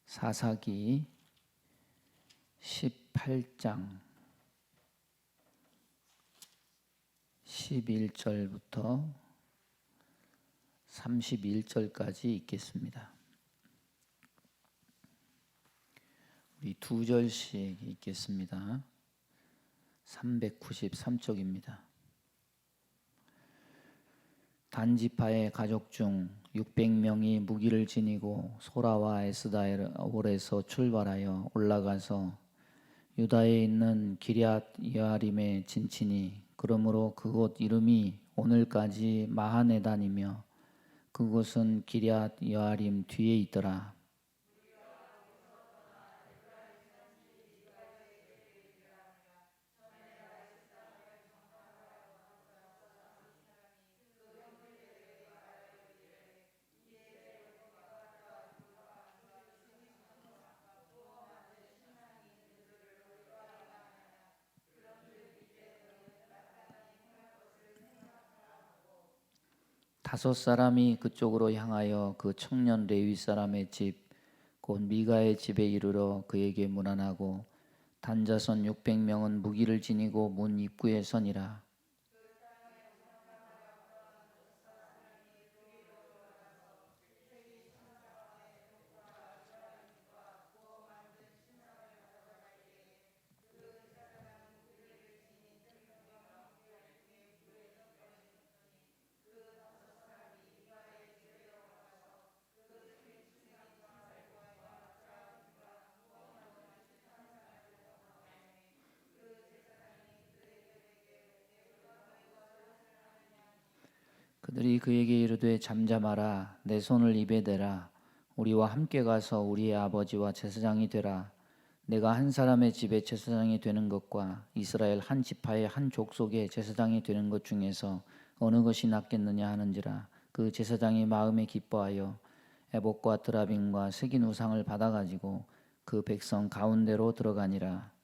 사사기 18장 11절부터 31절까지 읽겠습니다. 우리 두 절씩 읽겠습니다. 393쪽입니다. 단지파의 가족 중 600명이 무기를 지니고 소라와 에스다올에서 출발하여 올라가서 유다에 있는 기럇 여아림에 진치니 그러므로 그곳 이름이 오늘까지 마하네단이며 그곳은 기럇 여아림 뒤에 있더라. 다섯 사람이 그쪽으로 향하여 그 청년 레위 사람의 집 곧 미가의 집에 이르러 그에게 문안하고 단자손 600명은 무기를 지니고 문 입구에 서니라. 그들이 그에게 이르되 잠잠하라. 내 손을 입에 대라. 우리와 함께 가서 우리의 아버지와 제사장이 되라. 내가 한 사람의 집에 제사장이 되는 것과 이스라엘 한 지파의 한 족속의 제사장이 되는 것 중에서 어느 것이 낫겠느냐 하는지라. 그 제사장이 마음에 기뻐하여 에봇과 드라빔과 새긴 우상을 받아가지고 그 백성 가운데로 들어가니라.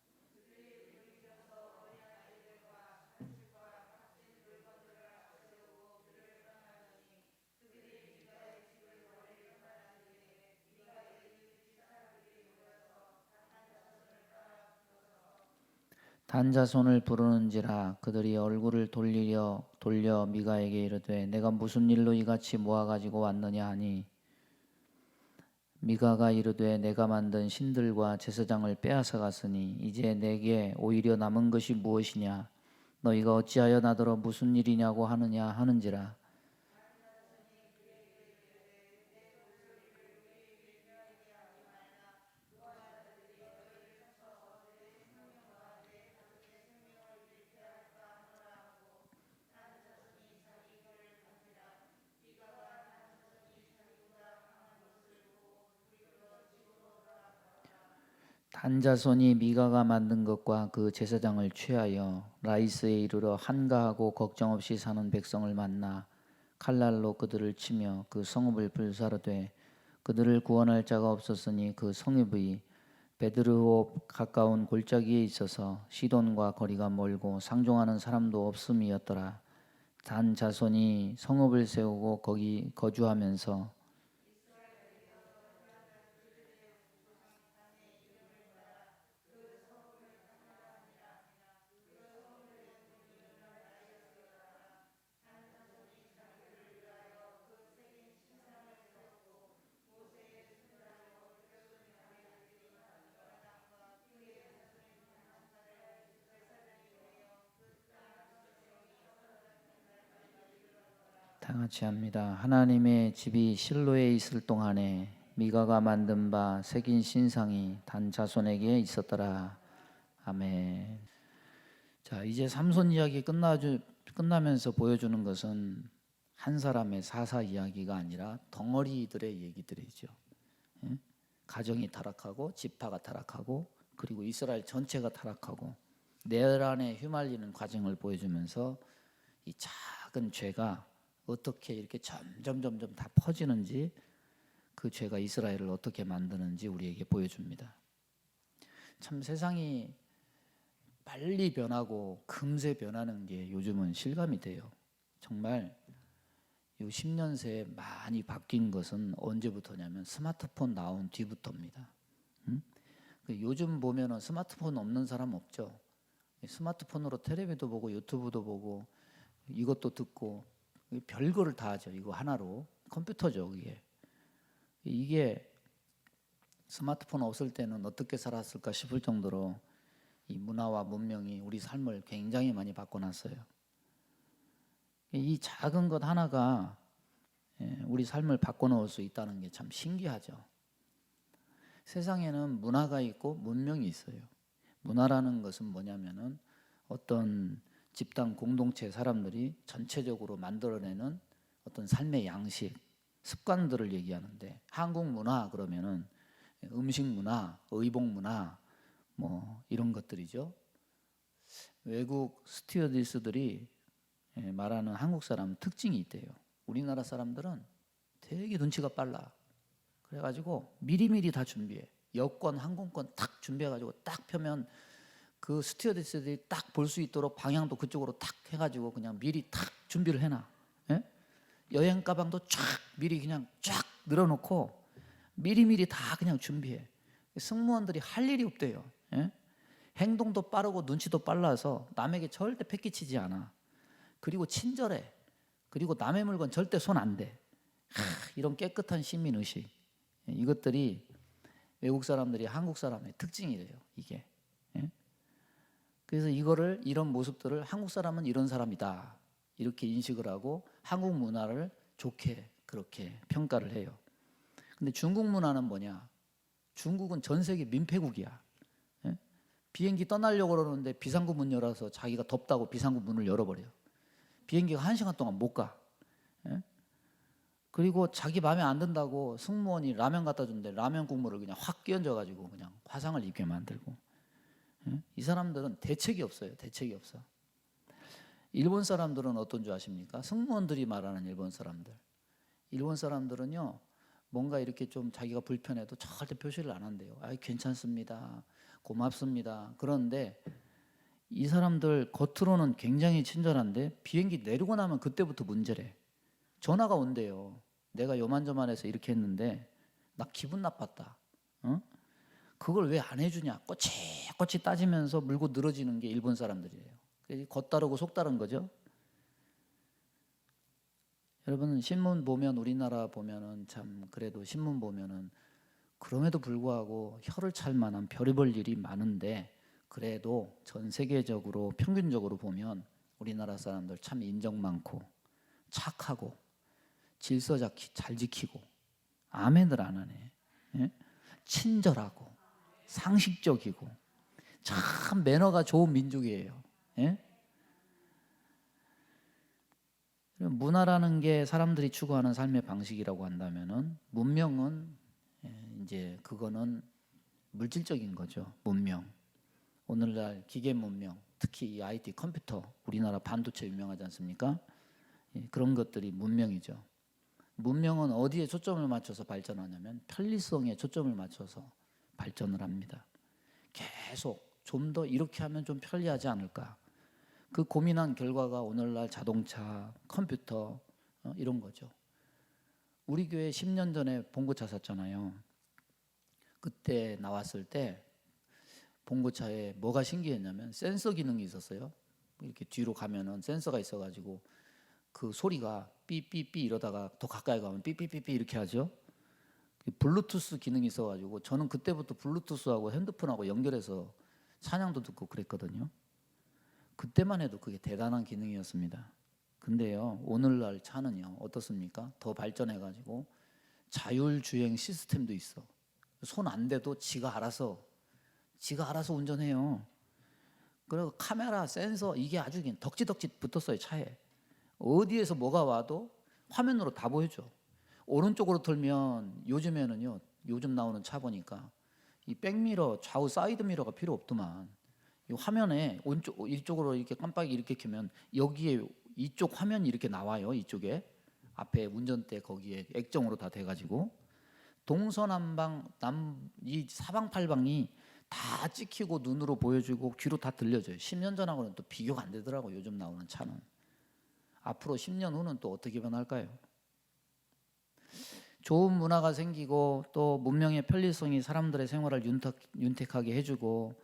단자손을 부르는지라. 그들이 얼굴을 돌려 미가에게 이르되 내가 무슨 일로 이같이 모아가지고 왔느냐 하니 미가가 이르되 내가 만든 신들과 제사장을 빼앗아 갔으니 이제 내게 오히려 남은 것이 무엇이냐. 너희가 어찌하여 나더러 무슨 일이냐고 하느냐 하는지라. 단자손이 미가가 만든 것과 그 제사장을 취하여 라이스에 이르러 한가하고 걱정 없이 사는 백성을 만나 칼날로 그들을 치며 그 성읍을 불사르되 그들을 구원할 자가 없었으니 그 성읍이 베드르홉 가까운 골짜기에 있어서 시돈과 거리가 멀고 상종하는 사람도 없음이었더라. 단 자손이 성읍을 세우고 거기 거주하면서 다 같이 합니다. 하나님의 집이 실로에 있을 동안에 미가가 만든 바 새긴 신상이 단 자손에게 있었더라. 아멘. 자, 이제 삼손 이야기 끝나면서 보여주는 것은 한 사람의 사사 이야기가 아니라 덩어리들의 얘기들이죠. 가정이 타락하고 지파가 타락하고 그리고 이스라엘 전체가 타락하고 내란에 휘말리는 과정을 보여주면서 이 작은 죄가 어떻게 이렇게 점점 다 퍼지는지 그 죄가 이스라엘을 어떻게 만드는지 우리에게 보여줍니다. 참 세상이 빨리 변하고 금세 변하는 게 요즘은 실감이 돼요. 정말 요 10년 새에 많이 바뀐 것은 언제부터냐면 스마트폰 나온 뒤부터입니다. 요즘 보면은 스마트폰 없는 사람 없죠. 스마트폰으로 텔레비도 보고 유튜브도 보고 이것도 듣고 별거를 다 하죠. 이거 하나로 컴퓨터죠. 이게 스마트폰 없을 때는 어떻게 살았을까 싶을 정도로 이 문화와 문명이 우리 삶을 굉장히 많이 바꿔놨어요. 이 작은 것 하나가 우리 삶을 바꿔놓을 수 있다는 게 참 신기하죠. 세상에는 문화가 있고 문명이 있어요. 문화라는 것은 뭐냐면은 어떤 집단 공동체 사람들이 전체적으로 만들어내는 어떤 삶의 양식, 습관들을 얘기하는데, 한국 문화 그러면은 음식 문화, 의복 문화 뭐 이런 것들이죠. 외국 스튜어디스들이 말하는 한국 사람 특징이 있대요. 우리나라 사람들은 되게 눈치가 빨라. 그래가지고 미리미리 다 준비해. 여권, 항공권 딱 준비해가지고 딱 펴면 그 스튜어디스들이 딱 볼 수 있도록 방향도 그쪽으로 탁 해가지고 그냥 미리 탁 준비를 해놔. 예? 여행 가방도 쫙 미리 그냥 쫙 늘어놓고 미리미리 다 그냥 준비해. 승무원들이 할 일이 없대요. 예? 행동도 빠르고 눈치도 빨라서 남에게 절대 패기치지 않아. 그리고 친절해. 그리고 남의 물건 절대 손 안 대. 이런 깨끗한 시민의식, 이것들이 외국 사람들이 한국 사람의 특징이래요. 이게. 예? 그래서 이런 모습들을 한국 사람은 이런 사람이다 이렇게 인식을 하고 한국 문화를 좋게 그렇게 평가를 해요. 근데 중국 문화는 뭐냐? 중국은 전 세계 민폐국이야. 예? 비행기 떠나려고 그러는데 비상구 문 열어서 자기가 덥다고 비상구 문을 열어버려요. 비행기가 1시간 동안 못 가. 예? 그리고 자기 마음에 안 든다고 승무원이 라면 갖다 준대. 라면 국물을 그냥 확 끼얹어가지고 그냥 화상을 입게 만들고. 예? 이 사람들은 대책이 없어요. 대책이 없어. 일본 사람들은 어떤 줄 아십니까? 승무원들이 말하는 일본 사람들. 일본 사람들은요, 뭔가 이렇게 좀 자기가 불편해도 절대 표시를 안 한대요. 아, 괜찮습니다. 고맙습니다. 그런데 이 사람들 겉으로는 굉장히 친절한데 비행기 내리고 나면 그때부터 문제래. 전화가 온대요. 내가 요만저만해서 이렇게 했는데 나 기분 나빴다. 어? 그걸 왜 안 해주냐? 꼬치꼬치 따지면서 물고 늘어지는 게 일본 사람들이에요. 겉다르고 속다른 거죠. 여러분 신문 보면 우리나라 보면은 참 그래도 신문 보면은 그럼에도 불구하고 혀를 찰 만한 별의별 일이 많은데 그래도 전 세계적으로 평균적으로 보면 우리나라 사람들 참 인정 많고 착하고 질서 잘 지키고 아멘을 안 하네. 예? 친절하고 상식적이고 참 매너가 좋은 민족이에요. 예? 문화라는 게 사람들이 추구하는 삶의 방식이라고 한다면은 문명은 이제 그거는 물질적인 거죠. 문명. 오늘날 기계 문명, 특히 이 IT 컴퓨터, 우리나라 반도체 유명하지 않습니까? 그런 것들이 문명이죠. 문명은 어디에 초점을 맞춰서 발전하냐면 편리성에 초점을 맞춰서 발전을 합니다. 계속 좀 더 이렇게 하면 좀 편리하지 않을까? 그 고민한 결과가 오늘날 자동차, 컴퓨터 이런 거죠. 우리 교회 10년 전에 봉고차 샀잖아요. 그때 나왔을 때 봉고차에 뭐가 신기했냐면 센서 기능이 있었어요. 이렇게 뒤로 가면은 센서가 있어가지고 그 소리가 삐삐삐 이러다가 더 가까이 가면 삐삐삐삐 이렇게 하죠. 블루투스 기능이 있어가지고 저는 그때부터 블루투스하고 핸드폰하고 연결해서 찬양도 듣고 그랬거든요. 그때만 해도 그게 대단한 기능이었습니다. 근데요, 오늘날 차는요 어떻습니까? 더 발전해가지고 자율주행 시스템도 있어. 손 안 대도 지가 알아서 운전해요. 그리고 카메라, 센서 이게 아주 그냥 덕지덕지 붙었어요. 차에. 어디에서 뭐가 와도 화면으로 다 보여줘. 오른쪽으로 틀면 요즘에는요, 요즘 나오는 차 보니까 이 백미러, 좌우 사이드 미러가 필요 없더만. 이 화면에 이쪽으로 이렇게 깜빡이 이렇게 켜면 여기에 이쪽 화면이 이렇게 나와요. 이쪽에 앞에 운전대 거기에 액정으로 다 돼가지고 동서남방 이 사방팔방이 다 찍히고 눈으로 보여주고 귀로 다 들려줘요. 10년 전하고는 또 비교가 안 되더라고요. 요즘 나오는 차는. 앞으로 10년 후는 또 어떻게 변할까요? 좋은 문화가 생기고 또 문명의 편리성이 사람들의 생활을 윤택하게 해주고,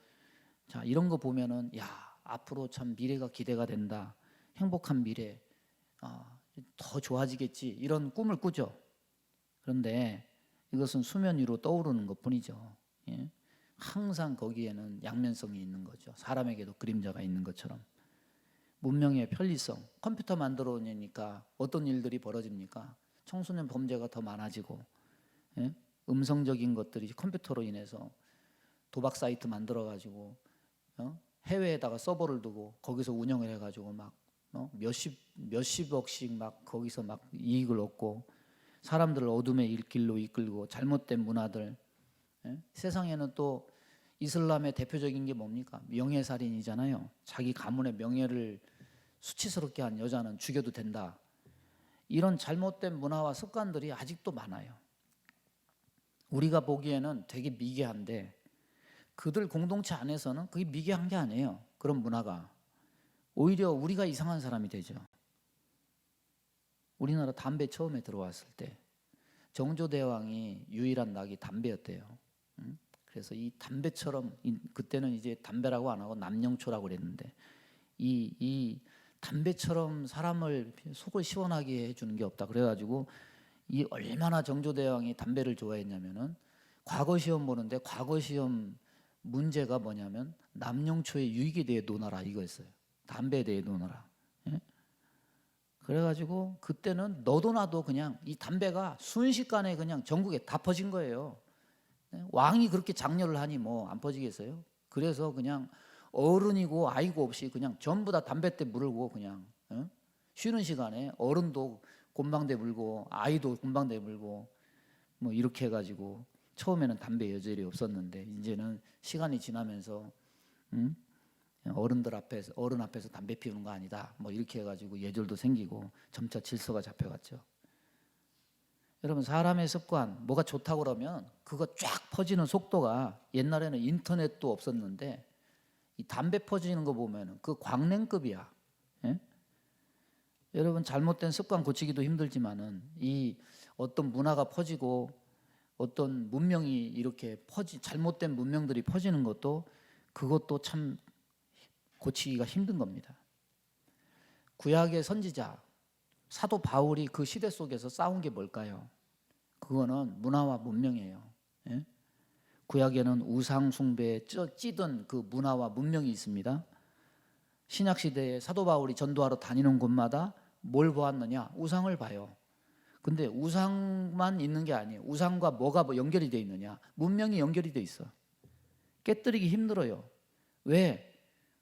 자, 이런 거 보면은 야, 앞으로 참 미래가 기대가 된다. 행복한 미래, 더 좋아지겠지. 이런 꿈을 꾸죠. 그런데 이것은 수면 위로 떠오르는 것뿐이죠. 예? 항상 거기에는 양면성이 있는 거죠. 사람에게도 그림자가 있는 것처럼. 문명의 편리성, 컴퓨터 만들어내니까 어떤 일들이 벌어집니까? 청소년 범죄가 더 많아지고, 예? 음성적인 것들이 컴퓨터로 인해서 도박 사이트 만들어가지고 해외에다가 서버를 두고 거기서 운영을 해가지고 막 몇십억씩 막 거기서 막 이익을 얻고, 사람들을 어둠의 길로 이끌고 잘못된 문화들. 예? 세상에는 또 이슬람의 대표적인 게 뭡니까? 명예살인이잖아요. 자기 가문의 명예를 수치스럽게 한 여자는 죽여도 된다. 이런 잘못된 문화와 습관들이 아직도 많아요. 우리가 보기에는 되게 미개한데 그들 공동체 안에서는 그게 미개한 게 아니에요. 그런 문화가. 오히려 우리가 이상한 사람이 되죠. 우리나라 담배 처음에 들어왔을 때 정조대왕이 유일한 낙이 담배였대요. 그래서 이 담배처럼, 그때는 이제 담배라고 안 하고 남영초라고 그랬는데, 이 담배처럼 사람을 속을 시원하게 해주는 게 없다. 그래가지고 이 얼마나 정조대왕이 담배를 좋아했냐면은, 과거 시험 보는데 과거 시험 문제가 뭐냐면 남영초의 유익에 대해 논하라 이거였어요. 담배에 대해 논하라. 예? 그래가지고 그때는 너도 나도 그냥 이 담배가 순식간에 그냥 전국에 다 퍼진 거예요. 왕이 그렇게 장려를 하니 뭐 안 퍼지겠어요? 그래서 그냥 어른이고 아이고 없이 그냥 전부 다 담뱃대 물고 그냥 쉬는 시간에 어른도 곰방대 물고 아이도 곰방대 물고 뭐 이렇게 해가지고, 처음에는 담배 여절이 없었는데 이제는 시간이 지나면서 어른 앞에서 담배 피우는 거 아니다 뭐 이렇게 해가지고 예절도 생기고 점차 질서가 잡혀갔죠. 여러분, 사람의 습관 뭐가 좋다고 그러면 그거 쫙 퍼지는 속도가, 옛날에는 인터넷도 없었는데 이 담배 퍼지는 거 보면 그 광냉급이야. 예? 여러분, 잘못된 습관 고치기도 힘들지만은 이 어떤 문화가 퍼지고 어떤 문명이 이렇게 잘못된 문명들이 퍼지는 것도, 그것도 참 고치기가 힘든 겁니다. 구약의 선지자 사도 바울이 그 시대 속에서 싸운 게 뭘까요? 그거는 문화와 문명이에요. 예? 구약에는 우상 숭배에 찌든 그 문화와 문명이 있습니다. 신약 시대에 사도 바울이 전도하러 다니는 곳마다 뭘 보았느냐? 우상을 봐요. 근데 우상만 있는 게 아니에요. 우상과 뭐가 연결이 돼 있느냐? 문명이 연결이 돼 있어. 깨뜨리기 힘들어요. 왜?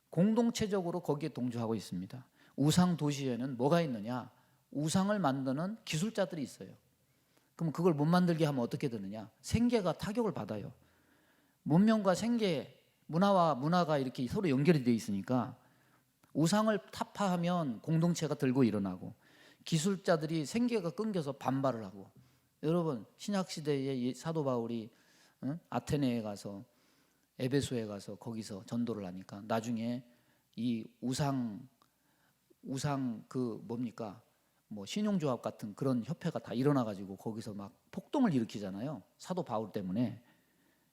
공동체적으로 거기에 동조하고 있습니다. 우상 도시에는 뭐가 있느냐? 우상을 만드는 기술자들이 있어요. 그럼 그걸 못 만들게 하면 어떻게 되느냐? 생계가 타격을 받아요. 문명과 생계, 문화와 문화가 이렇게 서로 연결이 돼 있으니까 우상을 타파하면 공동체가 들고 일어나고, 기술자들이 생계가 끊겨서 반발을 하고. 여러분, 신약시대에 사도 바울이 아테네에 가서, 에베소에 가서 거기서 전도를 하니까 나중에 이 우상 그 뭡니까? 뭐 신용조합 같은 그런 협회가 다 일어나가지고 거기서 막 폭동을 일으키잖아요. 사도 바울 때문에.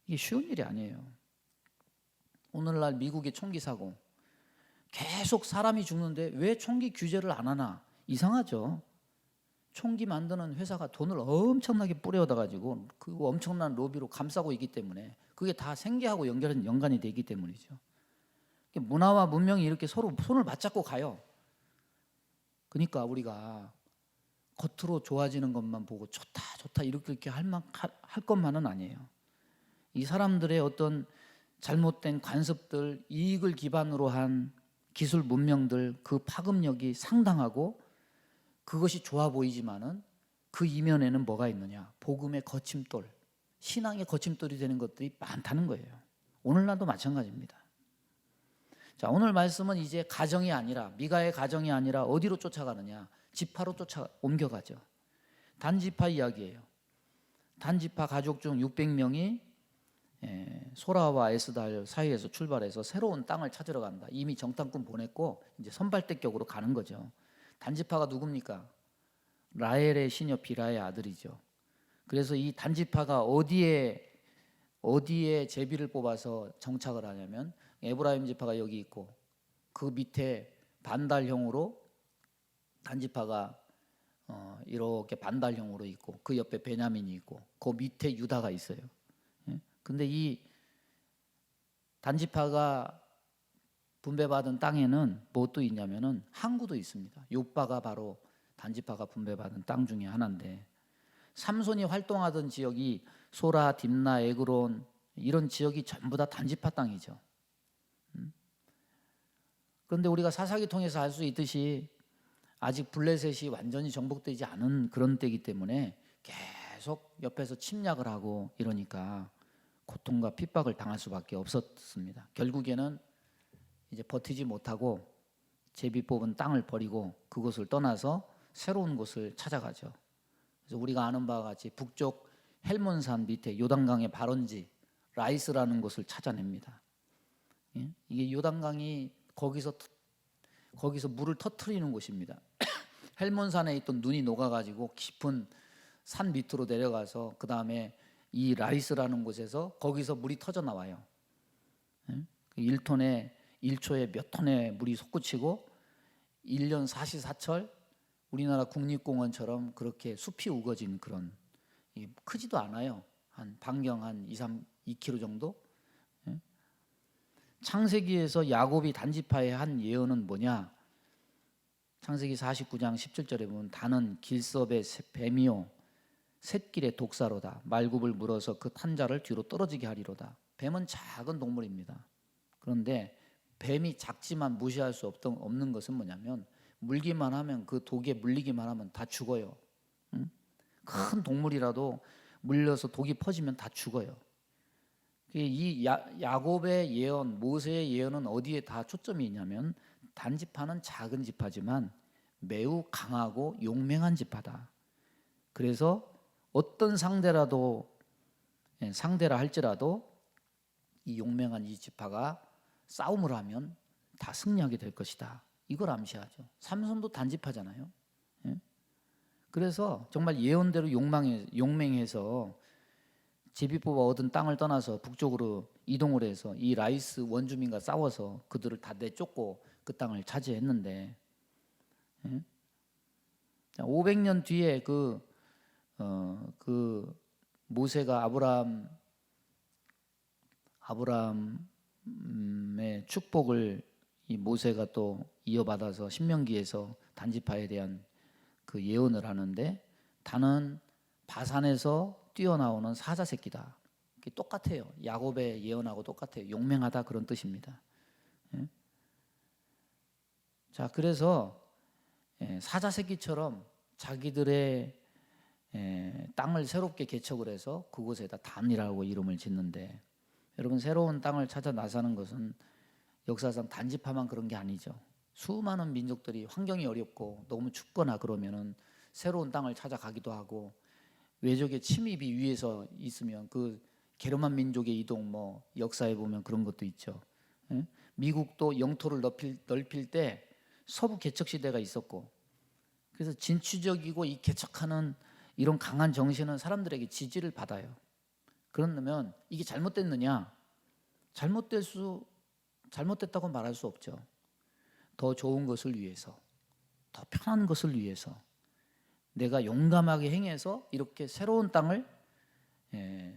이게 쉬운 일이 아니에요. 오늘날 미국의 총기 사고, 계속 사람이 죽는데 왜 총기 규제를 안 하나? 이상하죠. 총기 만드는 회사가 돈을 엄청나게 뿌려다가지고 그 엄청난 로비로 감싸고 있기 때문에, 그게 다 생계하고 연관이 되기 때문이죠. 문화와 문명이 이렇게 서로 손을 맞잡고 가요. 그러니까 우리가 겉으로 좋아지는 것만 보고 좋다 이렇게 할 것만은 아니에요. 이 사람들의 어떤 잘못된 관습들, 이익을 기반으로 한 기술 문명들, 그 파급력이 상당하고 그것이 좋아 보이지만은 그 이면에는 뭐가 있느냐? 복음의 거침돌, 신앙의 거침돌이 되는 것들이 많다는 거예요. 오늘날도 마찬가지입니다. 자, 오늘 말씀은 이제 가정이 아니라, 미가의 가정이 아니라 어디로 쫓아가느냐? 지파로 옮겨가죠. 단지파 이야기예요. 단지파 가족 중 600명이 소라와 에스달 사이에서 출발해서 새로운 땅을 찾으러 간다. 이미 정탐꾼 보냈고 이제 선발대격으로 가는 거죠. 단지파가 누굽니까? 라헬의 시녀 비라의 아들이죠. 그래서 이 단지파가 어디에 제비를 뽑아서 정착을 하냐면 에브라임 지파가 여기 있고 그 밑에 반달형으로 단지파가 이렇게 반달형으로 있고 그 옆에 베냐민이 있고 그 밑에 유다가 있어요. 예? 근데 이 단지파가 분배받은 땅에는 무엇도 있냐면은 항구도 있습니다. 욥바가 바로 단지파가 분배받은 땅 중에 하나인데 삼손이 활동하던 지역이 소라, 딥나, 에그론 이런 지역이 전부 다 단지파 땅이죠. 그런데 우리가 사사기 통해서 알 수 있듯이 아직 블레셋이 완전히 정복되지 않은 그런 때이기 때문에 계속 옆에서 침략을 하고 이러니까 고통과 핍박을 당할 수밖에 없었습니다. 결국에는 이제 버티지 못하고 제비 뽑은 땅을 버리고 그곳을 떠나서 새로운 곳을 찾아가죠. 그래서 우리가 아는 바와 같이 북쪽 헬몬산 밑에 요단강의 발원지 라이스라는 곳을 찾아냅니다. 예? 이게 요단강이 거기서 물을 터트리는 곳입니다. 헬몬산에 있던 눈이 녹아가지고 깊은 산 밑으로 내려가서 그 다음에 이 라이스라는 곳에서 거기서 물이 터져 나와요. 1초에 몇 톤의 물이 솟구치고 1년 사시사철 우리나라 국립공원처럼 그렇게 숲이 우거진 그런 크지도 않아요. 한 반경 한 2km 정도. 창세기에서 야곱이 단지파에 한 예언은 뭐냐? 창세기 49장 17절에 보면 다는 길섭의 뱀이요 샛길의 독사로다. 말굽을 물어서 그 탄자를 뒤로 떨어지게 하리로다. 뱀은 작은 동물입니다. 그런데 뱀이 작지만 무시할 수 없는 것은 뭐냐면 물기만 하면 그 독에 물리기만 하면 다 죽어요. 큰 동물이라도 물려서 독이 퍼지면 다 죽어요. 이 야곱의 예언, 모세의 예언은 어디에 다 초점이 있냐면 단지파는 작은 지파지만 매우 강하고 용맹한 지파다. 그래서 어떤 상대라 할지라도 이 용맹한 이 지파가 싸움을 하면 다 승리하게 될 것이다. 이걸 암시하죠. 삼손도 단지파잖아요. 그래서 정말 예언대로 용맹해서 제비 뽑아 얻은 땅을 떠나서 북쪽으로 이동을 해서 이 라이스 원주민과 싸워서 그들을 다 내쫓고 그 땅을 차지했는데 500년 뒤에 그 모세가 아브라함의 축복을 이 모세가 또 이어받아서 신명기에서 단지파에 대한 그 예언을 하는데 다는 바산에서 뛰어나오는 사자 새끼다. 똑같아요. 야곱의 예언하고 똑같아요. 용맹하다 그런 뜻입니다. 자, 그래서 사자 새끼처럼 자기들의 땅을 새롭게 개척을 해서 그곳에다 단이라고 이름을 짓는데 여러분 새로운 땅을 찾아 나서는 것은 역사상 단지파만 그런 게 아니죠. 수많은 민족들이 환경이 어렵고 너무 춥거나 그러면은 새로운 땅을 찾아가기도 하고 외적의 침입이 위에서 있으면 그 게르만 민족의 이동 뭐 역사에 보면 그런 것도 있죠. 미국도 영토를 넓힐 때 서부 개척 시대가 있었고 그래서 진취적이고 이 개척하는 이런 강한 정신은 사람들에게 지지를 받아요. 그러면 이게 잘못됐느냐? 잘못됐다고 말할 수 없죠. 더 좋은 것을 위해서, 더 편한 것을 위해서 내가 용감하게 행해서 이렇게 새로운 땅을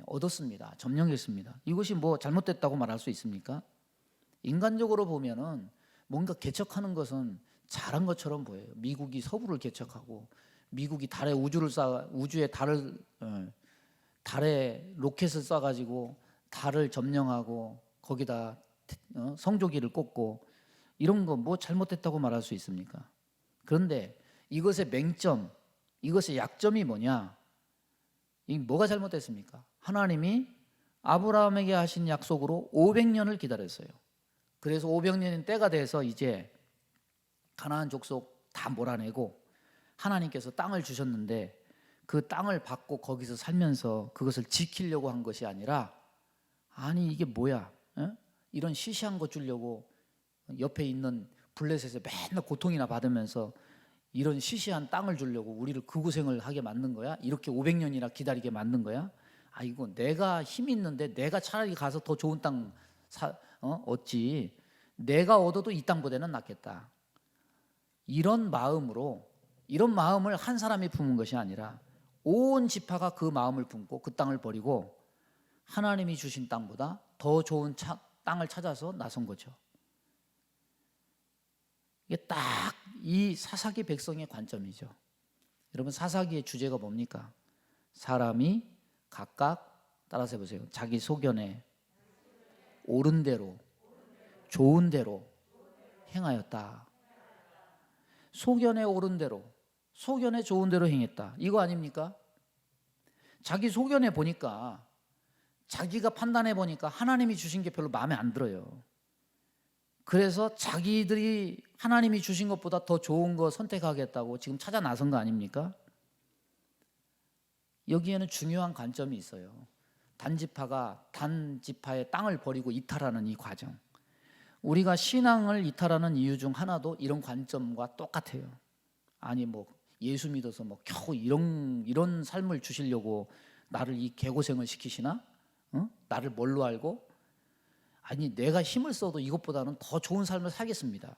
얻었습니다. 점령했습니다. 이것이 뭐 잘못됐다고 말할 수 있습니까? 인간적으로 보면은 뭔가 개척하는 것은 잘한 것처럼 보여요. 미국이 서부를 개척하고 미국이 우주에 달에 로켓을 쏴가지고 달을 점령하고 거기다 성조기를 꽂고 이런 거 뭐 잘못됐다고 말할 수 있습니까? 그런데 이것의 맹점, 이것의 약점이 뭐냐? 이 뭐가 잘못됐습니까? 하나님이 아브라함에게 하신 약속으로 500년을 기다렸어요. 그래서 500년인 때가 돼서 이제 가나안 족속 다 몰아내고 하나님께서 땅을 주셨는데 그 땅을 받고 거기서 살면서 그것을 지키려고 한 것이 아니라 아니 이게 뭐야? 이런 시시한 거 주려고 옆에 있는 블레셋에 맨날 고통이나 받으면서 이런 시시한 땅을 주려고 우리를 그 고생을 하게 만든 거야? 이렇게 500년이나 기다리게 만든 거야? 아이고, 내가 힘 있는데 내가 차라리 가서 더 좋은 땅 얻지. 내가 얻어도 이 땅보다는 낫겠다. 이런 마음을 한 사람이 품은 것이 아니라 온 지파가 그 마음을 품고 그 땅을 버리고 하나님이 주신 땅보다 더 좋은 땅을 찾아서 나선 거죠. 이게 딱 이 사사기 백성의 관점이죠. 여러분, 사사기의 주제가 뭡니까? 사람이 각각, 따라서 해보세요, 자기 소견에 옳은 대로 좋은 대로 행하였다. 소견에 옳은 대로, 소견에 좋은 대로 행했다. 이거 아닙니까? 자기 소견에 보니까, 자기가 판단해 보니까 하나님이 주신 게 별로 마음에 안 들어요. 그래서 자기들이 하나님이 주신 것보다 더 좋은 거 선택하겠다고 지금 찾아 나선 거 아닙니까? 여기에는 중요한 관점이 있어요. 단지파가 단지파의 땅을 버리고 이탈하는 이 과정. 우리가 신앙을 이탈하는 이유 중 하나도 이런 관점과 똑같아요. 아니 뭐 예수 믿어서 뭐 겨우 이런 삶을 주시려고 나를 이 개고생을 시키시나? 나를 뭘로 알고? 아니, 내가 힘을 써도 이것보다는 더 좋은 삶을 살겠습니다.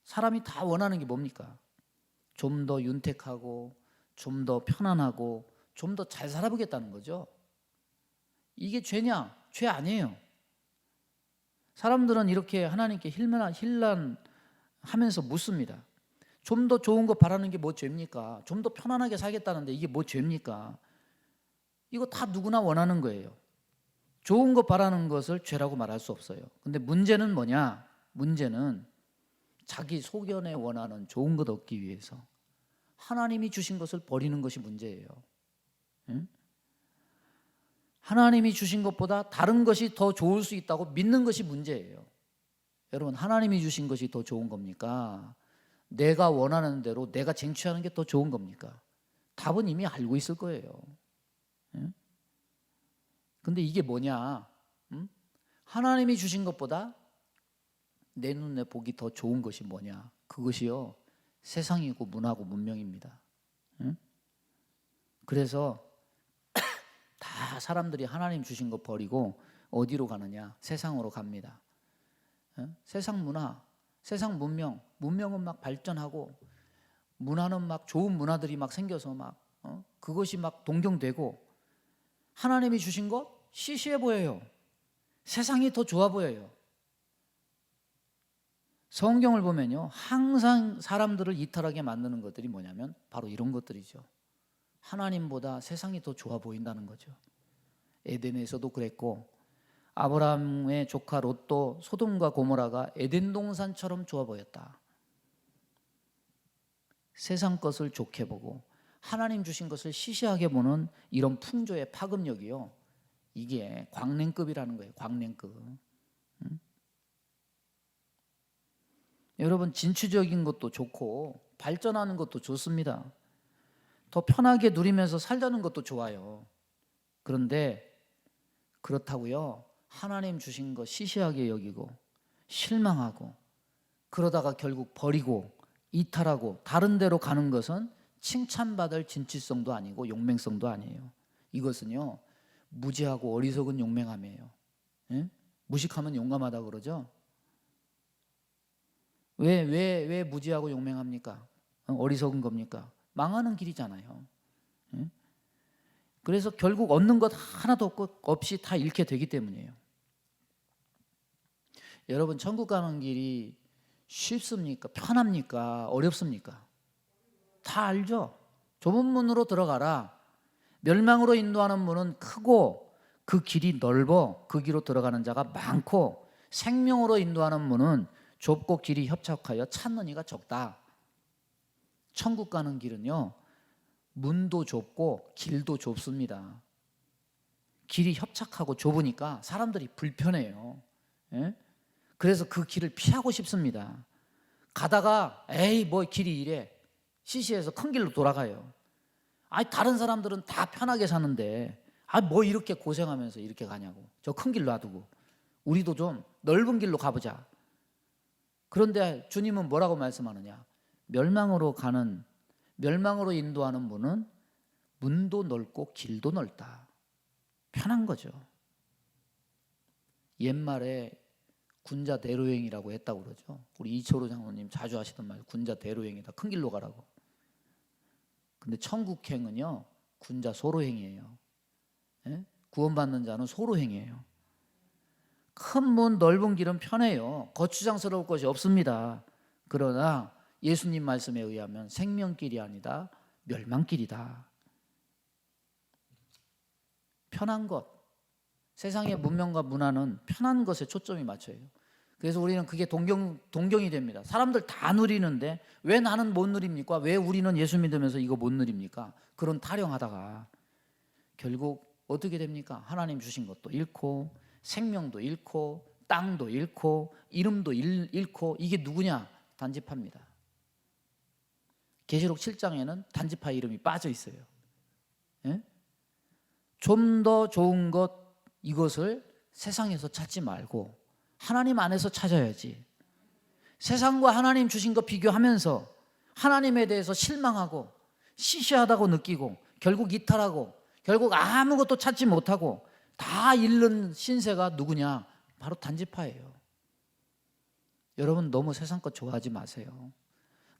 사람이 다 원하는 게 뭡니까? 좀 더 윤택하고 좀 더 편안하고 좀 더 잘 살아보겠다는 거죠. 이게 죄냐? 죄 아니에요. 사람들은 이렇게 하나님께 힐난하면서 묻습니다. 좀 더 좋은 거 바라는 게 뭐 죄입니까? 좀 더 편안하게 살겠다는데 이게 뭐 죄입니까? 이거 다 누구나 원하는 거예요. 좋은 거 바라는 것을 죄라고 말할 수 없어요. 근데 문제는 뭐냐? 문제는 자기 소견에 원하는 좋은 것 얻기 위해서 하나님이 주신 것을 버리는 것이 문제예요. 응? 하나님이 주신 것보다 다른 것이 더 좋을 수 있다고 믿는 것이 문제예요. 여러분, 하나님이 주신 것이 더 좋은 겁니까? 내가 원하는 대로 내가 쟁취하는 게 더 좋은 겁니까? 답은 이미 알고 있을 거예요. 응? 근데 이게 뭐냐? 하나님이 주신 것보다 내 눈에 보기 더 좋은 것이 뭐냐? 그것이요, 세상이고 문화고 문명입니다. 그래서 다 사람들이 하나님 주신 거 버리고 어디로 가느냐? 세상으로 갑니다. 세상 문화, 세상 문명은 막 발전하고 문화는 막 좋은 문화들이 막 생겨서 막 그것이 막 동경되고 하나님이 주신 것 시시해 보여요. 세상이 더 좋아 보여요. 성경을 보면요, 항상 사람들을 이탈하게 만드는 것들이 뭐냐면 바로 이런 것들이죠. 하나님보다 세상이 더 좋아 보인다는 거죠. 에덴에서도 그랬고, 아브라함의 조카 롯도 소돔과 고모라가 에덴 동산처럼 좋아 보였다. 세상 것을 좋게 보고 하나님 주신 것을 시시하게 보는 이런 풍조의 파급력이요, 이게 광랭급이라는 거예요. 광랭급. 여러분, 진취적인 것도 좋고 발전하는 것도 좋습니다. 더 편하게 누리면서 살자는 것도 좋아요. 그런데 그렇다고요, 하나님 주신 거 시시하게 여기고 실망하고 그러다가 결국 버리고 이탈하고 다른 데로 가는 것은 칭찬받을 진취성도 아니고 용맹성도 아니에요. 이것은요, 무지하고 어리석은 용맹함이에요. 예? 무식하면 용감하다 그러죠. 왜 무지하고 용맹합니까? 어리석은 겁니까? 망하는 길이잖아요. 예? 그래서 결국 얻는 것 하나도 없이 다 잃게 되기 때문이에요. 여러분, 천국 가는 길이 쉽습니까? 편합니까? 어렵습니까? 다 알죠? 좁은 문으로 들어가라. 멸망으로 인도하는 문은 크고 그 길이 넓어 그 길로 들어가는 자가 많고, 생명으로 인도하는 문은 좁고 길이 협착하여 찾는 이가 적다. 천국 가는 길은요, 문도 좁고 길도 좁습니다. 길이 협착하고 좁으니까 사람들이 불편해요. 예? 그래서 그 길을 피하고 싶습니다. 가다가 에이 뭐 길이 이래 시시해서 큰 길로 돌아가요. 아니, 다른 사람들은 다 편하게 사는데 뭐 이렇게 고생하면서 이렇게 가냐고. 저 큰 길 놔두고 우리도 좀 넓은 길로 가보자. 그런데 주님은 뭐라고 말씀하느냐? 멸망으로 인도하는 문은 문도 넓고 길도 넓다. 편한 거죠. 옛말에 군자 대로행이라고 했다고 그러죠. 우리 이철호 장로님 자주 하시던 말, 군자 대로행이다. 큰 길로 가라고. 근데 천국행은요, 군자 소로행이에요. 예? 구원받는 자는 소로행이에요. 큰 문 넓은 길은 편해요. 거추장스러울 것이 없습니다. 그러나 예수님 말씀에 의하면 생명길이 아니다, 멸망길이다. 편한 것, 세상의 문명과 문화는 편한 것에 초점이 맞춰요. 그래서 우리는 그게 동경이 됩니다. 사람들 다 누리는데 왜 나는 못 누립니까? 왜 우리는 예수 믿으면서 이거 못 누립니까? 그런 타령하다가 결국 어떻게 됩니까? 하나님 주신 것도 잃고, 생명도 잃고, 땅도 잃고, 이름도 잃고. 이게 누구냐? 단지파입니다. 계시록 7장에는 단지파 이름이 빠져 있어요. 예? 좀 더 좋은 것, 이것을 세상에서 찾지 말고 하나님 안에서 찾아야지. 세상과 하나님 주신 것 비교하면서 하나님에 대해서 실망하고 시시하다고 느끼고 결국 이탈하고 결국 아무것도 찾지 못하고 다 잃는 신세가 누구냐? 바로 단지파예요. 여러분, 너무 세상 것 좋아하지 마세요.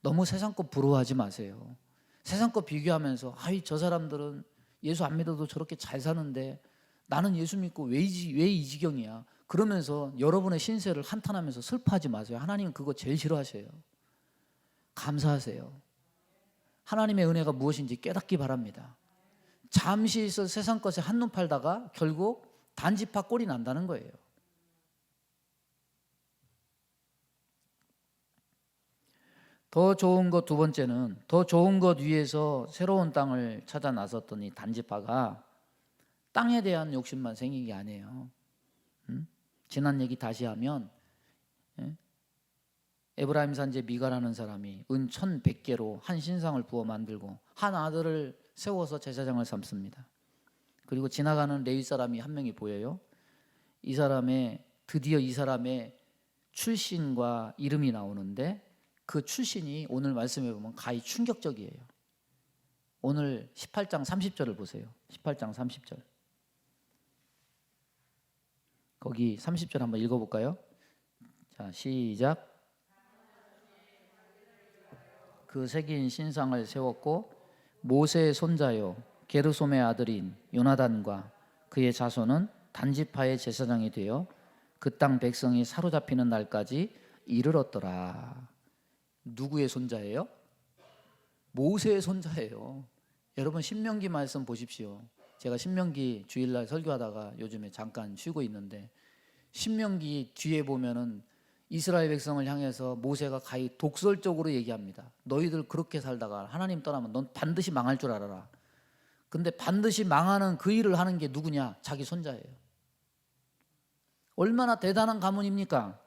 너무 세상 것 부러워하지 마세요. 세상 것 비교하면서 저 사람들은 예수 안 믿어도 저렇게 잘 사는데 나는 예수 믿고 왜 이 지경이야? 그러면서 여러분의 신세를 한탄하면서 슬퍼하지 마세요. 하나님은 그거 제일 싫어하세요. 감사하세요. 하나님의 은혜가 무엇인지 깨닫기 바랍니다. 잠시 있어 세상 것에 한눈 팔다가 결국 단지파 꼴이 난다는 거예요. 더 좋은 것 두 번째는, 더 좋은 것 위해서 새로운 땅을 찾아 나섰더니 단지파가 땅에 대한 욕심만 생긴 게 아니에요. 지난 얘기 다시 하면 에브라임 산지에 미가라는 사람이 은 1100개로 한 신상을 부어 만들고 한 아들을 세워서 제사장을 삼습니다. 그리고 지나가는 레위 사람이 한 명이 보여요. 드디어 이 사람의 출신과 이름이 나오는데 그 출신이 오늘 말씀해 보면 가히 충격적이에요. 오늘 18장 30절을 보세요. 18장 30절. 거기 30절 한번 읽어볼까요? 자, 시작. 그 새긴 신상을 세웠고 모세의 손자요 게르솜의 아들인 요나단과 그의 자손은 단지파의 제사장이 되어 그 땅 백성이 사로잡히는 날까지 이르렀더라. 누구의 손자예요? 모세의 손자예요. 여러분, 신명기 말씀 보십시오. 제가 신명기 주일날 설교하다가 요즘에 잠깐 쉬고 있는데 신명기 뒤에 보면은 이스라엘 백성을 향해서 모세가 가히 독설적으로 얘기합니다. 너희들 그렇게 살다가 하나님 떠나면 넌 반드시 망할 줄 알아라. 근데 반드시 망하는 그 일을 하는 게 누구냐? 자기 손자예요. 얼마나 대단한 가문입니까?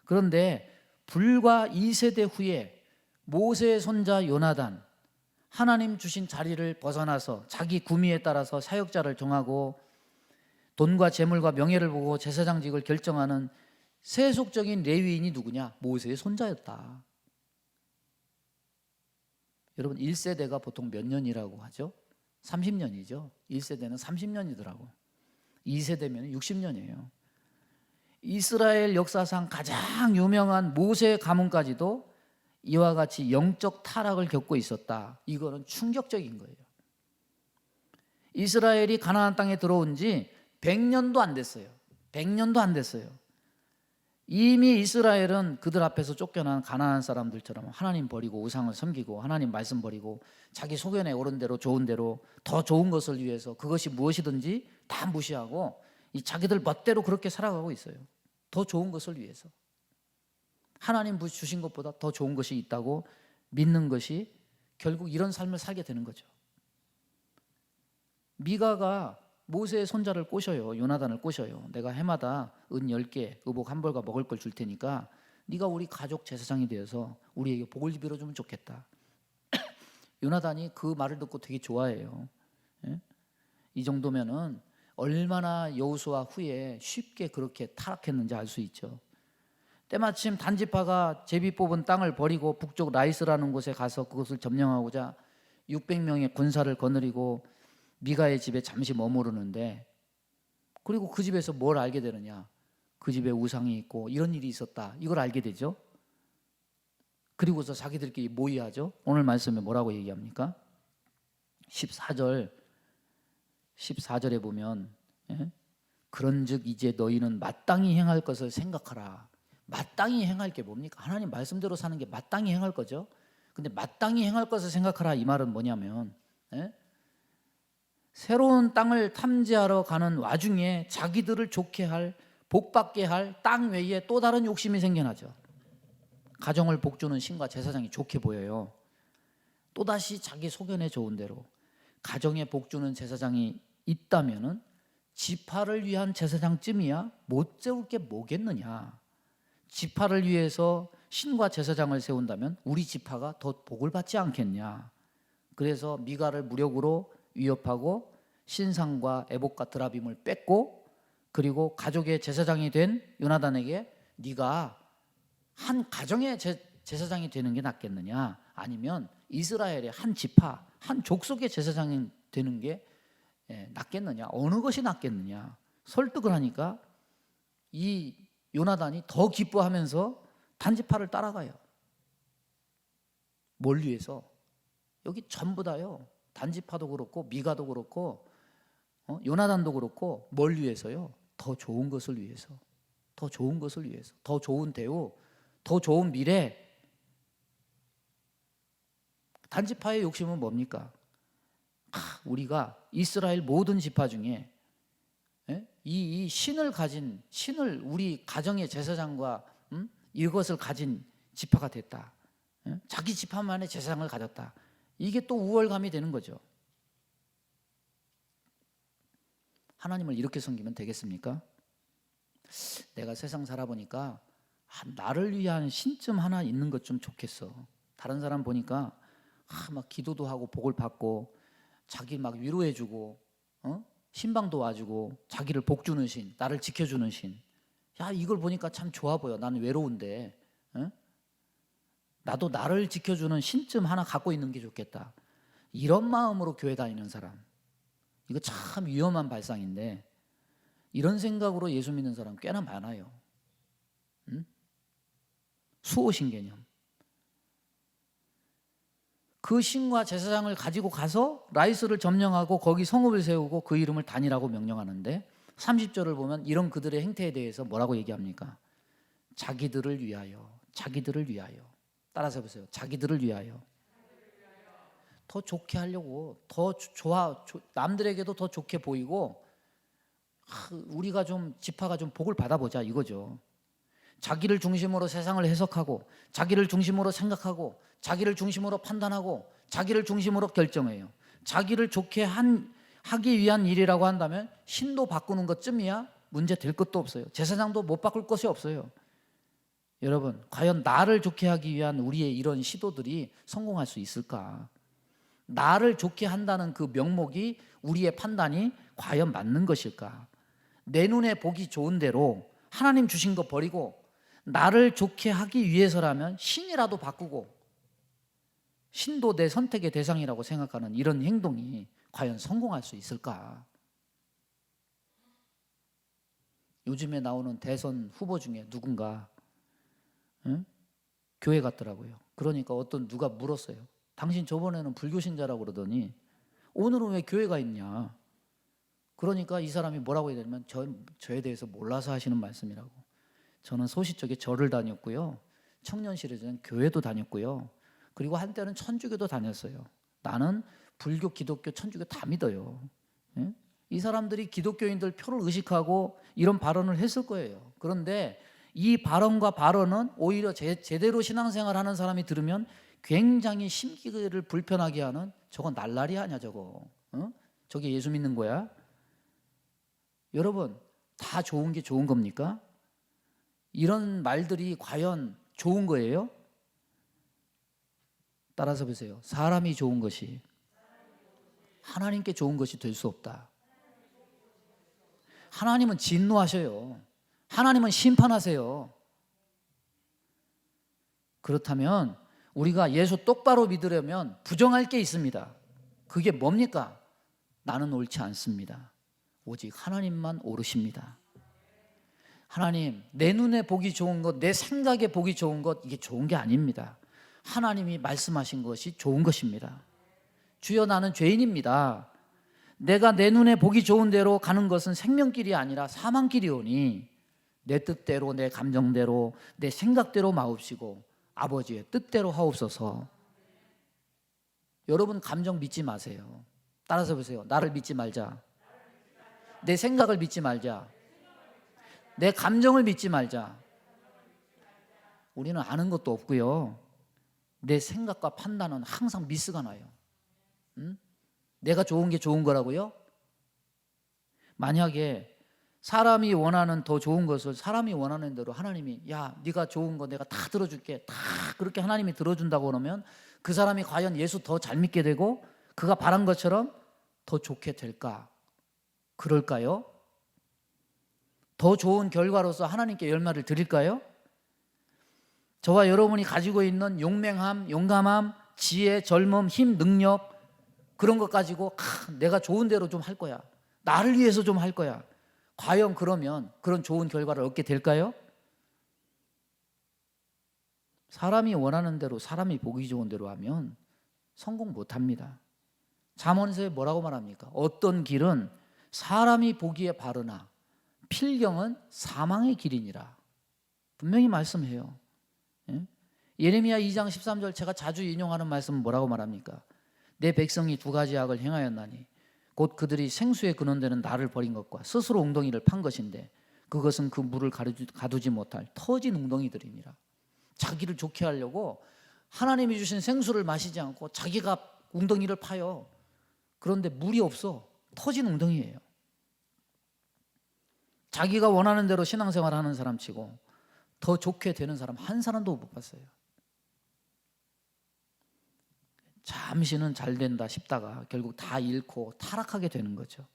그런데 불과 2세대 후에 모세의 손자 요나단, 하나님 주신 자리를 벗어나서 자기 구미에 따라서 사역자를 정하고 돈과 재물과 명예를 보고 제사장직을 결정하는 세속적인 레위인이 누구냐? 모세의 손자였다. 여러분, 1세대가 보통 몇 년이라고 하죠? 30년이죠. 1세대는 30년이더라고. 2세대면 60년이에요. 이스라엘 역사상 가장 유명한 모세 가문까지도 이와 같이 영적 타락을 겪고 있었다. 이거는 충격적인 거예요. 이스라엘이 가나안 땅에 들어온 지 100년도 안 됐어요. 100년도 안 됐어요. 이미 이스라엘은 그들 앞에서 쫓겨난 가나안 사람들처럼 하나님 버리고 우상을 섬기고 하나님 말씀 버리고 자기 소견에 옳은 대로 좋은 대로 더 좋은 것을 위해서 그것이 무엇이든지 다 무시하고 이 자기들 멋대로 그렇게 살아가고 있어요. 더 좋은 것을 위해서. 하나님 주신 것보다 더 좋은 것이 있다고 믿는 것이 결국 이런 삶을 살게 되는 거죠. 미가가 모세의 손자를 꼬셔요. 요나단을 꼬셔요. 내가 해마다 은 10개, 의복 한 벌과 먹을 걸 줄 테니까 네가 우리 가족 제사장이 되어서 우리에게 복을 빌어주면 좋겠다. 요나단이 그 말을 듣고 되게 좋아해요. 예? 이 정도면은 얼마나 여호수아 후에 쉽게 그렇게 타락했는지 알 수 있죠. 때마침 단지파가 제비 뽑은 땅을 버리고 북쪽 라이스라는 곳에 가서 그것을 점령하고자 600명의 군사를 거느리고 미가의 집에 잠시 머무르는데, 그리고 그 집에서 뭘 알게 되느냐? 그 집에 우상이 있고 이런 일이 있었다, 이걸 알게 되죠. 그리고서 자기들끼리 모의하죠. 오늘 말씀에 뭐라고 얘기합니까? 14절에 보면, 그런즉 이제 너희는 마땅히 행할 것을 생각하라. 마땅히 행할 게 뭡니까? 하나님 말씀대로 사는 게 마땅히 행할 거죠. 근데 마땅히 행할 것을 생각하라, 이 말은 뭐냐면, 새로운 땅을 탐지하러 가는 와중에 자기들을 좋게 할, 복받게 할 땅 외에 또 다른 욕심이 생겨나죠. 가정을 복주는 신과 제사장이 좋게 보여요. 또다시 자기 소견에 좋은 대로 가정에 복주는 제사장이 있다면은 지파를 위한 제사장쯤이야 못 세울 게 뭐겠느냐. 지파를 위해서 신과 제사장을 세운다면 우리 지파가 더 복을 받지 않겠냐. 그래서 미가를 무력으로 위협하고 신상과 에봇과 드라빔을 뺐고, 그리고 가족의 제사장이 된 요나단에게 네가 한 가정의 제사장이 되는 게 낫겠느냐, 아니면 이스라엘의 한 지파, 한 족속의 제사장이 되는 게 낫겠느냐, 어느 것이 낫겠느냐 설득을 하니까 이 요나단이 더 기뻐하면서 단지파를 따라가요. 뭘 위해서? 여기 전부 다요, 단지파도 그렇고 미가도 그렇고 요나단도 그렇고 뭘 위해서요? 더 좋은 것을 위해서, 더 좋은 것을 위해서, 더 좋은 대우, 더 좋은 미래. 단지파의 욕심은 뭡니까? 우리가 이스라엘 모든 지파 중에 이 신을 가진, 신을 우리 가정의 제사장과 이것을 가진 지파가 됐다. 자기 지파만의 제사장을 가졌다. 이게 또 우월감이 되는 거죠. 하나님을 이렇게 섬기면 되겠습니까? 내가 세상 살아보니까 나를 위한 신쯤 하나 있는 것 좀 좋겠어. 다른 사람 보니까 막 기도도 하고 복을 받고 자기 막 위로해주고 신방도 와주고 자기를 복주는 신, 나를 지켜주는 신. 야, 이걸 보니까 참 좋아 보여. 나는 외로운데 나도 나를 지켜주는 신쯤 하나 갖고 있는 게 좋겠다. 이런 마음으로 교회 다니는 사람, 이거 참 위험한 발상인데, 이런 생각으로 예수 믿는 사람 꽤나 많아요. 수호신 개념. 그 신과 제사장을 가지고 가서 라이스를 점령하고 거기 성읍을 세우고 그 이름을 단이라고 명령하는데, 30절을 보면 이런 그들의 행태에 대해서 뭐라고 얘기합니까? 자기들을 위하여, 자기들을 위하여. 따라서 해보세요. 자기들을 위하여. 더 좋게 하려고, 더 남들에게도 더 좋게 보이고, 우리가 좀 지파가 좀 복을 받아보자 이거죠. 자기를 중심으로 세상을 해석하고, 자기를 중심으로 생각하고, 자기를 중심으로 판단하고, 자기를 중심으로 결정해요. 자기를 좋게 하기 위한 일이라고 한다면 신도 바꾸는 것쯤이야 문제 될 것도 없어요. 제사장도 못 바꿀 것이 없어요. 여러분, 과연 나를 좋게 하기 위한 우리의 이런 시도들이 성공할 수 있을까? 나를 좋게 한다는 그 명목이, 우리의 판단이 과연 맞는 것일까? 내 눈에 보기 좋은 대로 하나님 주신 거 버리고 나를 좋게 하기 위해서라면 신이라도 바꾸고, 신도 내 선택의 대상이라고 생각하는 이런 행동이 과연 성공할 수 있을까? 요즘에 나오는 대선 후보 중에 누군가 교회 갔더라고요. 그러니까 누가 물었어요. 당신 저번에는 불교 신자라고 그러더니 오늘은 왜 교회가 있냐? 그러니까 이 사람이 뭐라고 해야 되냐면, 저에 대해서 몰라서 하시는 말씀이라고. 저는 소시적에 절을 다녔고요, 청년실에는 교회도 다녔고요, 그리고 한때는 천주교도 다녔어요. 나는 불교, 기독교, 천주교 다 믿어요. 이 사람들이 기독교인들 표를 의식하고 이런 발언을 했을 거예요. 그런데 이 발언과 발언은 오히려 제대로 신앙생활하는 사람이 들으면 굉장히 심기를 불편하게 하는, 저거 날라리 아냐 저거, 저게 예수 믿는 거야? 여러분, 다 좋은 게 좋은 겁니까? 이런 말들이 과연 좋은 거예요? 따라서 보세요. 사람이 좋은 것이 하나님께 좋은 것이 될 수 없다. 하나님은 진노하셔요. 하나님은 심판하세요. 그렇다면 우리가 예수 똑바로 믿으려면 부정할 게 있습니다. 그게 뭡니까? 나는 옳지 않습니다. 오직 하나님만 옳으십니다. 하나님, 내 눈에 보기 좋은 것, 내 생각에 보기 좋은 것, 이게 좋은 게 아닙니다. 하나님이 말씀하신 것이 좋은 것입니다. 주여, 나는 죄인입니다. 내가 내 눈에 보기 좋은 대로 가는 것은 생명길이 아니라 사망길이오니 내 뜻대로, 내 감정대로, 내 생각대로 마옵시고 아버지의 뜻대로 하옵소서. 여러분, 감정 믿지 마세요. 따라서 보세요. 나를 믿지 말자. 내 생각을 믿지 말자. 내 감정을 믿지 말자. 우리는 아는 것도 없고요. 내 생각과 판단은 항상 미스가 나요. 내가 좋은 게 좋은 거라고요? 만약에 사람이 원하는 더 좋은 것을 사람이 원하는 대로 하나님이, 야, 네가 좋은 거 내가 다 들어줄게, 다 그렇게 하나님이 들어준다고 그러면 그 사람이 과연 예수 더 잘 믿게 되고 그가 바란 것처럼 더 좋게 될까? 그럴까요? 더 좋은 결과로서 하나님께 열매를 드릴까요? 저와 여러분이 가지고 있는 용맹함, 용감함, 지혜, 젊음, 힘, 능력, 그런 것 가지고 내가 좋은 대로 좀 할 거야, 나를 위해서 좀 할 거야, 과연 그러면 그런 좋은 결과를 얻게 될까요? 사람이 원하는 대로, 사람이 보기 좋은 대로 하면 성공 못합니다. 잠언서에 뭐라고 말합니까? 어떤 길은 사람이 보기에 바르나 필경은 사망의 길이니라. 분명히 말씀해요. 예레미야 2장 13절 제가 자주 인용하는 말씀은 뭐라고 말합니까? 내 백성이 두 가지 악을 행하였나니 곧 그들이 생수에 근원되는 나를 버린 것과 스스로 웅덩이를 판 것인데 그것은 그 물을 가두지 못할 터진 웅덩이들이니라. 자기를 좋게 하려고 하나님이 주신 생수를 마시지 않고 자기가 웅덩이를 파요. 그런데 물이 없어. 터진 웅덩이예요. 자기가 원하는 대로 신앙생활 하는 사람 치고 더 좋게 되는 사람 한 사람도 못 봤어요. 잠시는 잘 된다 싶다가 결국 다 잃고 타락하게 되는 거죠.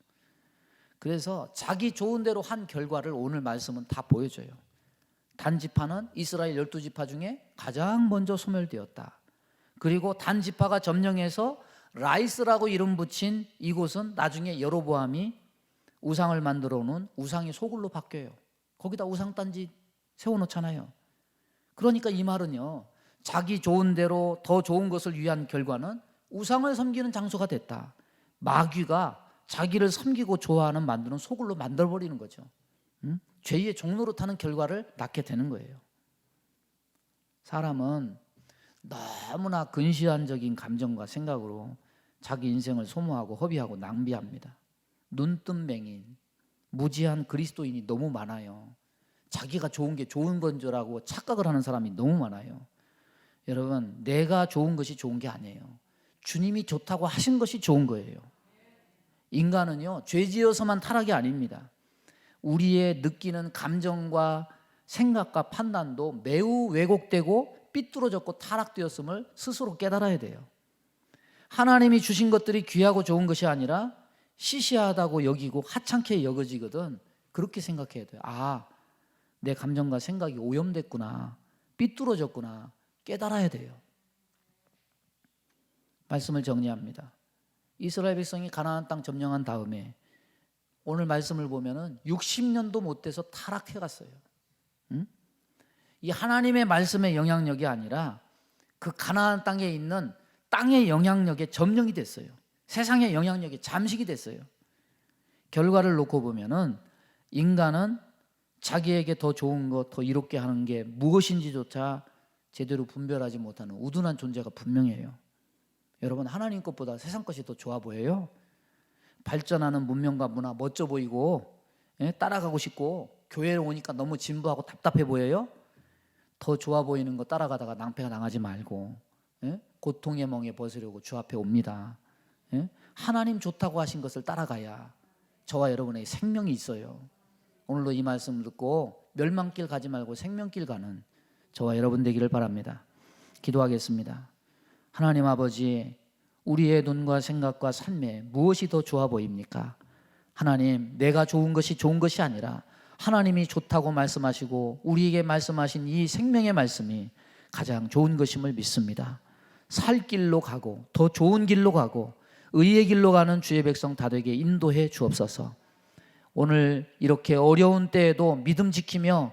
그래서 자기 좋은 대로 한 결과를 오늘 말씀은 다 보여줘요. 단지파는 이스라엘 12지파 중에 가장 먼저 소멸되었다. 그리고 단지파가 점령해서 라이스라고 이름 붙인 이곳은 나중에 여로보암이 우상을 만들어 놓은 우상의 소굴로 바뀌어요. 거기다 우상단지 세워놓잖아요. 그러니까 이 말은요, 자기 좋은 대로 더 좋은 것을 위한 결과는 우상을 섬기는 장소가 됐다. 마귀가 자기를 섬기고 좋아하는 만드는 소굴로 만들어버리는 거죠. 죄의 종로로 타는 결과를 낳게 되는 거예요. 사람은 너무나 근시안적인 감정과 생각으로 자기 인생을 소모하고 허비하고 낭비합니다. 눈뜬맹인, 무지한 그리스도인이 너무 많아요. 자기가 좋은 게 좋은 건 줄 알고 착각을 하는 사람이 너무 많아요. 여러분, 내가 좋은 것이 좋은 게 아니에요. 주님이 좋다고 하신 것이 좋은 거예요. 인간은요, 죄 지어서만 타락이 아닙니다. 우리의 느끼는 감정과 생각과 판단도 매우 왜곡되고 삐뚤어졌고 타락되었음을 스스로 깨달아야 돼요. 하나님이 주신 것들이 귀하고 좋은 것이 아니라 시시하다고 여기고 하찮게 여겨지거든. 그렇게 생각해야 돼요. 아, 내 감정과 생각이 오염됐구나, 삐뚤어졌구나, 깨달아야 돼요. 말씀을 정리합니다. 이스라엘 백성이 가나안 땅 점령한 다음에 오늘 말씀을 보면은 60년도 못 돼서 타락해 갔어요. 이 하나님의 말씀의 영향력이 아니라 그 가나안 땅에 있는 땅의 영향력에 점령이 됐어요. 세상의 영향력에 잠식이 됐어요. 결과를 놓고 보면은 인간은 자기에게 더 좋은 것, 더 이롭게 하는 게 무엇인지조차 제대로 분별하지 못하는 우둔한 존재가 분명해요. 여러분, 하나님 것보다 세상 것이 더 좋아 보여요? 발전하는 문명과 문화 멋져 보이고 따라가고 싶고 교회에 오니까 너무 진부하고 답답해 보여요? 더 좋아 보이는 거 따라가다가 낭패가 당하지 말고 고통의 멍에 벗으려고 주 앞에 옵니다. 하나님 좋다고 하신 것을 따라가야 저와 여러분의 생명이 있어요. 오늘도 이 말씀을 듣고 멸망길 가지 말고 생명길 가는 저와 여러분 되기를 바랍니다. 기도하겠습니다. 하나님 아버지, 우리의 눈과 생각과 삶에 무엇이 더 좋아 보입니까? 하나님, 내가 좋은 것이 좋은 것이 아니라 하나님이 좋다고 말씀하시고 우리에게 말씀하신 이 생명의 말씀이 가장 좋은 것임을 믿습니다. 살 길로 가고 더 좋은 길로 가고 의의 길로 가는 주의 백성 다 되게 인도해 주옵소서. 오늘 이렇게 어려운 때에도 믿음 지키며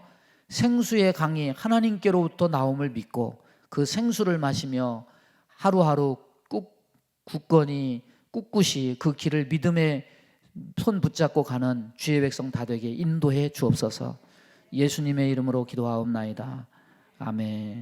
생수의 강이 하나님께로부터 나옴을 믿고 그 생수를 마시며 하루하루 굳건히 꿋꿋이 그 길을 믿음의 손 붙잡고 가는 주의 백성 다 되게 인도해 주옵소서. 예수님의 이름으로 기도하옵나이다. 아멘.